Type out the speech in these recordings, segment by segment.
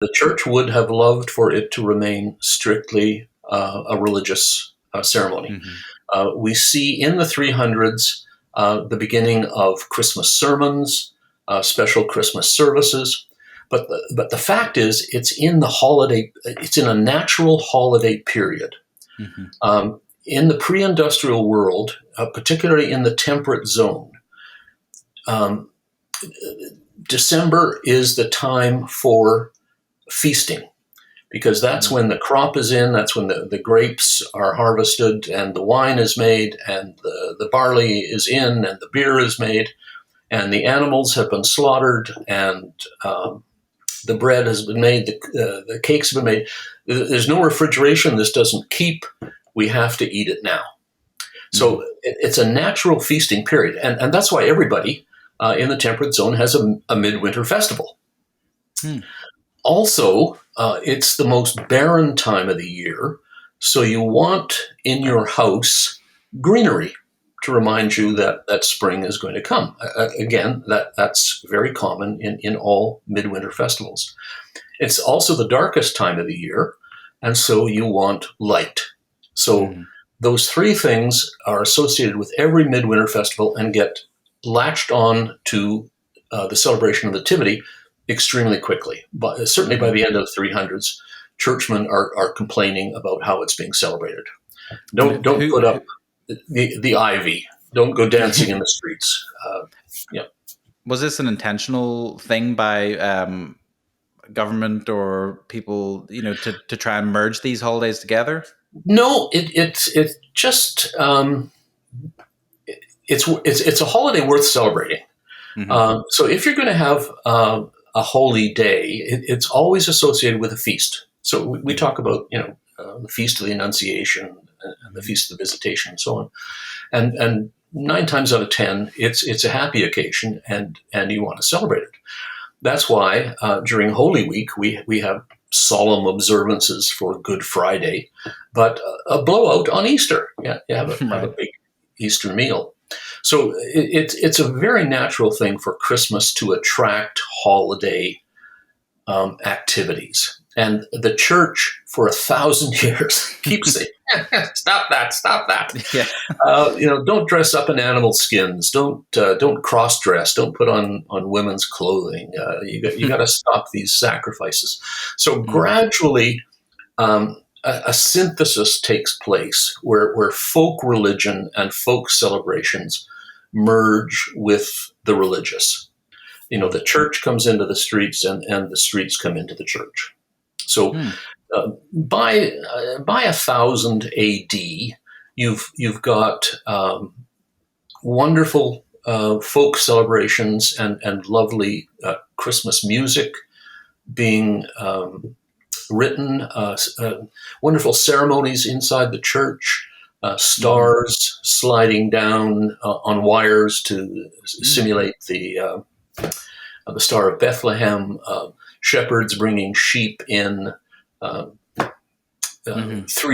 The church would have loved for it to remain strictly a religious ceremony. Mm-hmm. We see in the 300s the beginning of Christmas sermons, special Christmas services. But the fact is, it's in the holiday. It's in a natural holiday period. Mm-hmm. In the pre-industrial world, particularly in the temperate zone, December is the time for feasting, because that's when the crop is in, that's when the grapes are harvested and the wine is made and the barley is in and the beer is made and the animals have been slaughtered and the bread has been made, the cakes have been made. There's no refrigeration. This doesn't keep. We have to eat it now. So it's a natural feasting period. And that's why everybody in the temperate zone has a midwinter festival. Also, it's the most barren time of the year, so you want in your house greenery to remind you that spring is going to come. Again, that's very common in all midwinter festivals. It's also the darkest time of the year, and so you want light. So those three things are associated with every midwinter festival and get latched on to the celebration of the Nativity extremely quickly. But certainly by the end of the 300s, churchmen are complaining about how it's being celebrated. Don't put up the ivy. Don't go dancing in the streets. Was this an intentional thing by government or people, to try and merge these holidays together? No, it's just it's a holiday worth celebrating. So if you're going to have a holy day, it's always associated with a feast. So we talk about the Feast of the Annunciation and the Feast of the Visitation and so on, and 9 times out of 10 it's a happy occasion and you want to celebrate it. That's why during Holy Week we have solemn observances for Good Friday, but a blowout on Easter. Yeah, you have a big Easter meal. So it's a very natural thing for Christmas to attract holiday activities. And the church for 1,000 years keeps saying, stop that. Yeah. Don't dress up in animal skins. Don't cross-dress. Don't put on women's clothing. You got to stop these sacrifices. So gradually, a synthesis takes place where folk religion and folk celebrations merge with the religious. The church comes into the streets and the streets come into the church. So by 1000 AD, you've got wonderful folk celebrations and lovely Christmas music being written, wonderful ceremonies inside the church, stars sliding down on wires to simulate the Star of Bethlehem, shepherds bringing sheep in, 3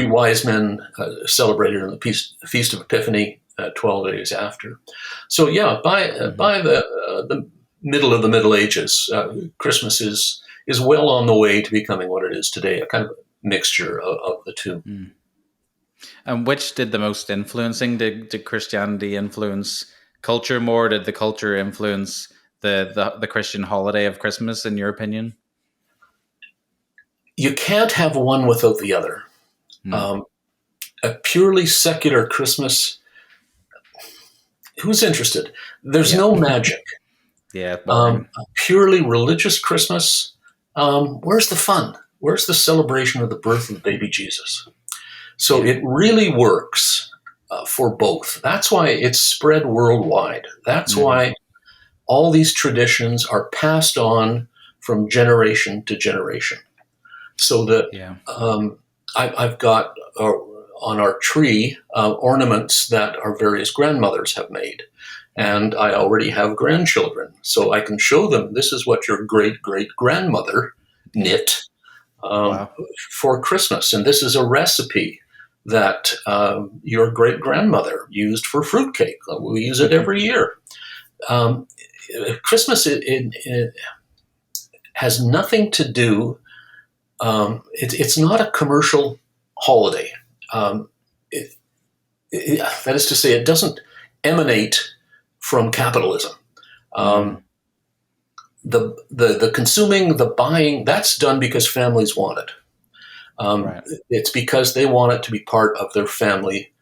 wise men celebrated on the Feast of Epiphany 12 days after. So by the middle of the Middle Ages, Christmas is well on the way to becoming what it is today, a kind of mixture of the two. And which did the most influencing? Did Christianity influence culture more? Did the culture influence the Christian holiday of Christmas, in your opinion? You can't have one without the other. A purely secular Christmas, who's interested? There's no magic. Yeah. A purely religious Christmas, where's the fun? Where's the celebration of the birth of the baby Jesus? So it really works for both. That's why it's spread worldwide. That's why all these traditions are passed on from generation to generation. So that I've got on our tree ornaments that our various grandmothers have made. And I already have grandchildren. So I can show them, this is what your great-great-grandmother knit for Christmas. And this is a recipe that your great-grandmother used for fruitcake. We use it every year. Christmas it has nothing to do It's not a commercial holiday. Um, it, that is to say, it doesn't emanate from capitalism. Um, the consuming, the buying, that's done because families want it. Right. It's because they want it to be part of their family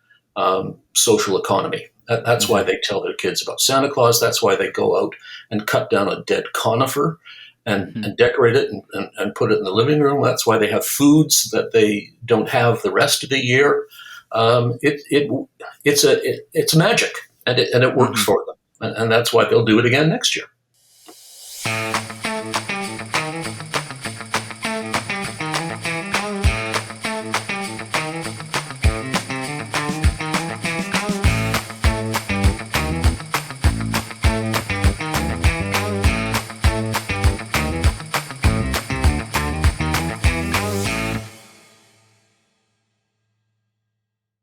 social economy. That's why Mm-hmm. they tell their kids about Santa Claus. That's why they go out and cut down a dead conifer and decorate it and put it in the living room. That's why they have foods that they don't have the rest of the year. It's magic, and it works Mm-hmm. for them, and that's why they'll do it again next year.